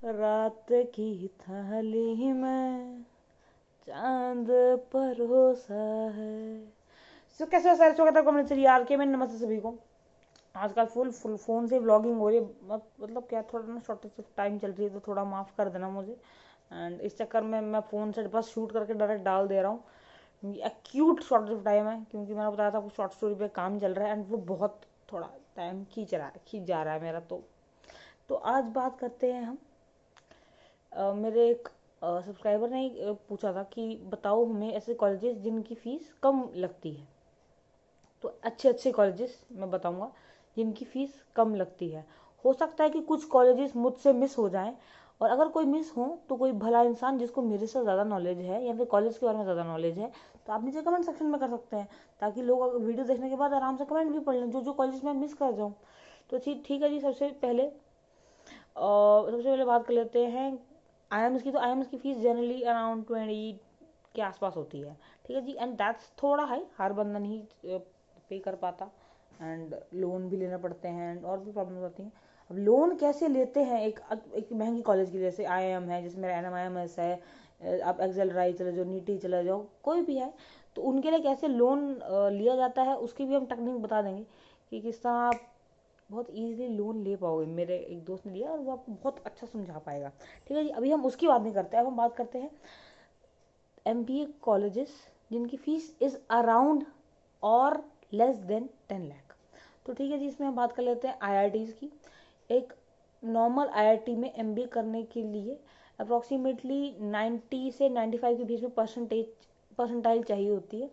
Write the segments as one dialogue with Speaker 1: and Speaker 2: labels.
Speaker 1: रात की थाली में चांद परोसा है। कैसे हो सारे, स्वागत है कम्युनिटी यार के में। नमस्ते सभी को। आजकल फुल फ़ोन से व्लॉगिंग हो रही है, मतलब क्या थोड़ा ना शॉर्टेज ऑफ टाइम चल रही है, तो थोड़ा माफ़ कर देना मुझे। एंड इस चक्कर में मैं फ़ोन से बस शूट करके डायरेक्ट डाल दे रहा हूँ। एक्यूट शॉर्टेज ऑफ टाइम है, क्योंकि मैंने बताया था कुछ शॉर्ट स्टोरी पे काम चल रहा है एंड वो बहुत थोड़ा टाइम खींच जा रहा है मेरा। तो आज बात करते हैं हम। मेरे एक सब्सक्राइबर ने पूछा था कि बताओ हमें ऐसे कॉलेजेस जिनकी फ़ीस कम लगती है। तो अच्छे कॉलेजेस मैं बताऊंगा जिनकी फ़ीस कम लगती है। हो सकता है कि कुछ कॉलेजेस मुझसे मिस हो जाएं, और अगर कोई मिस हो तो कोई भला इंसान जिसको मेरे से ज़्यादा नॉलेज है या फिर कॉलेज के बारे में ज़्यादा नॉलेज है, तो आप नीचे कमेंट सेक्शन में कर सकते हैं, ताकि लोग अगर वीडियो देखने के बाद आराम से कमेंट भी पढ़ लें जो जो कॉलेज मैं मिस कर जाऊँ। तो ठीक है जी। सबसे पहले बात कर लेते हैं आईएम्स की। तो आईएम्स की फ़ीस जनरली अराउंड 20 के आसपास होती है, ठीक है जी। एंड दैट्स थोड़ा हाई, हर बंदा नहीं पे कर पाता, एंड लोन भी लेना पड़ते हैं एंड और भी प्रॉब्लम्स होती हैं। अब लोन कैसे लेते हैं एक महंगी कॉलेज की, जैसे आईएम है, जिसमें NMIMS है, आप एक्सेल राई चले जाओ, नीटी चले जाओ, कोई भी है, तो उनके लिए कैसे लोन लिया जाता है उसकी भी हम टेक्निक बता देंगे कि किस तरह आप बहुत इजीली लोन ले पाओगे। मेरे एक दोस्त ने लिया और वो आपको बहुत अच्छा समझा पाएगा, ठीक है जी। अभी हम उसकी बात नहीं करते, अब हम बात करते हैं MBA कॉलेजेस जिनकी फ़ीस इज़ अराउंड और लेस देन 10 लाख। तो ठीक है जी, इसमें हम बात कर लेते हैं IITs की। एक नॉर्मल IIT में MBA करने के लिए अप्रॉक्सीमेटली 90 से 95 के बीच में परसेंटाइल चाहिए होती है,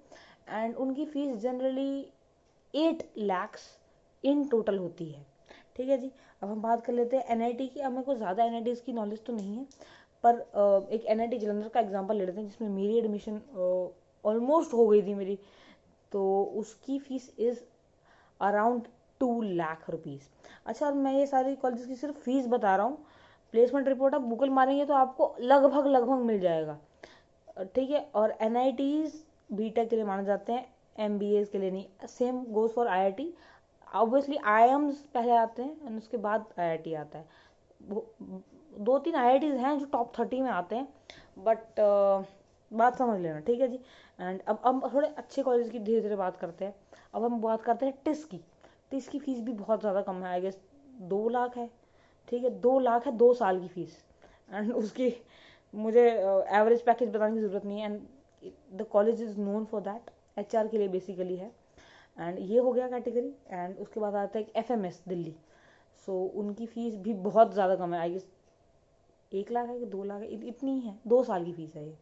Speaker 1: एंड उनकी fees generally 8 lakhs in total होती है, ठीक है जी। अब हम बात कर लेते हैं NIT की। अब मेरे को ज़्यादा NITs की नॉलेज तो नहीं है, पर एक NIT जलंधर का एग्जांपल ले लेते हैं, जिसमें मेरी एडमिशन ऑलमोस्ट हो गई थी मेरी। तो उसकी fees is around 2 lakh rupees. अच्छा, और मैं ये सारी कॉलेजेस की सिर्फ फीस बता रहा हूँ। प्लेसमेंट रिपोर्ट आप गूगल मारेंगे तो आपको लगभग मिल जाएगा, ठीक है। और NITs BTech के लिए माने जाते हैं, MBAs के लिए नहीं। Same goes for IIT। Obviously IIMs पहले आते हैं और उसके बाद IIT आता है। 2-3 IITs हैं जो टॉप 30 में आते हैं, बट बात समझ लेना, ठीक है जी। एंड अब थोड़े अच्छे कॉलेज की धीरे धीरे बात करते हैं। अब हम बात करते हैं टिस की। टिस की फ़ीस भी बहुत ज़्यादा कम है, आई गेस 2 लाख है, ठीक है। 2 लाख है 2 साल की फ़ीस, एंड उसकी मुझे एवरेज पैकेज बताने की ज़रूरत नहीं है, and the college is known for that. HR के लिए बेसिकली है, एंड ये हो गया कैटेगरी। एंड उसके बाद आता है एक FMS दिल्ली। सो उनकी फ़ीस भी बहुत ज़्यादा कम है, आई गेस 1 लाख है कि 2 लाख है, इतनी ही है, 2 साल की फ़ीस है ये।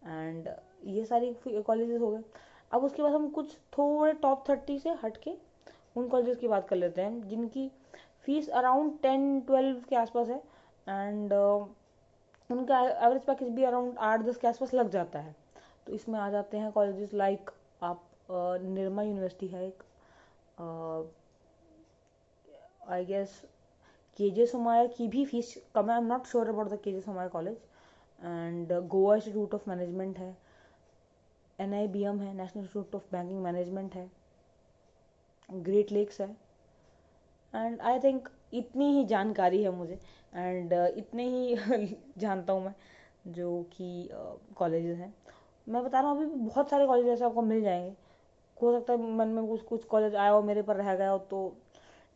Speaker 1: एंड ये सारी कॉलेजेस हो गए। अब उसके बाद हम कुछ थोड़े टॉप 30 से हट के उन कॉलेजेस की बात कर लेते हैं जिनकी फ़ीस अराउंड 10-12 के आसपास है, एंड उनका एवरेज पैकेज भी अराउंड 8-10 के आसपास लग जाता है। तो इसमें आ जाते हैं कॉलेजेस लाइक आप निर्मा यूनिवर्सिटी है एक, आई गेस KJ सोमाया की भी फीस कम है। I am not sure about the KJ Somaiya college. And Goa institute of management है, NIBM है, national institute of banking management है, ग्रेट लेक्स है, एंड आई थिंक इतनी ही जानकारी है मुझे, एंड इतने ही जानता हूँ मैं जो कि कॉलेजेस हैं। मैं बता रहा हूँ, अभी भी बहुत सारे कॉलेज ऐसे आपको मिल जाएंगे। हो सकता है मन में कुछ कॉलेज आया हो, मेरे पर रह गया हो, तो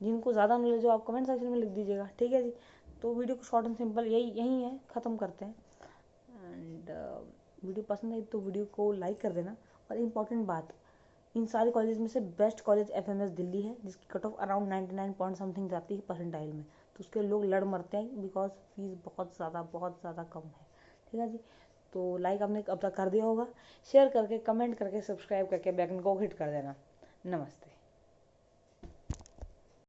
Speaker 1: जिनको ज़्यादा नॉलेज हो आप कमेंट सेक्शन में लिख दीजिएगा, ठीक है जी। तो वीडियो को शॉर्ट एंड सिंपल यही है, ख़त्म करते हैं। एंड वीडियो पसंद आई तो वीडियो को लाइक कर देना। और इम्पॉर्टेंट बात, इन सारे कॉलेज में से बेस्ट कॉलेज FMS दिल्ली है, जिसकी cut off around 99 point something जाती है परसेंटाइल में। तो उसके लोग लड़ मरते हैं बिकॉज फीस बहुत ज़्यादा कम है, ठीक है जी। तो लाइक आपने अब तक कर दिया होगा, शेयर करके, कमेंट करके, सब्सक्राइब करके बेल आइकन को हिट कर देना। नमस्ते।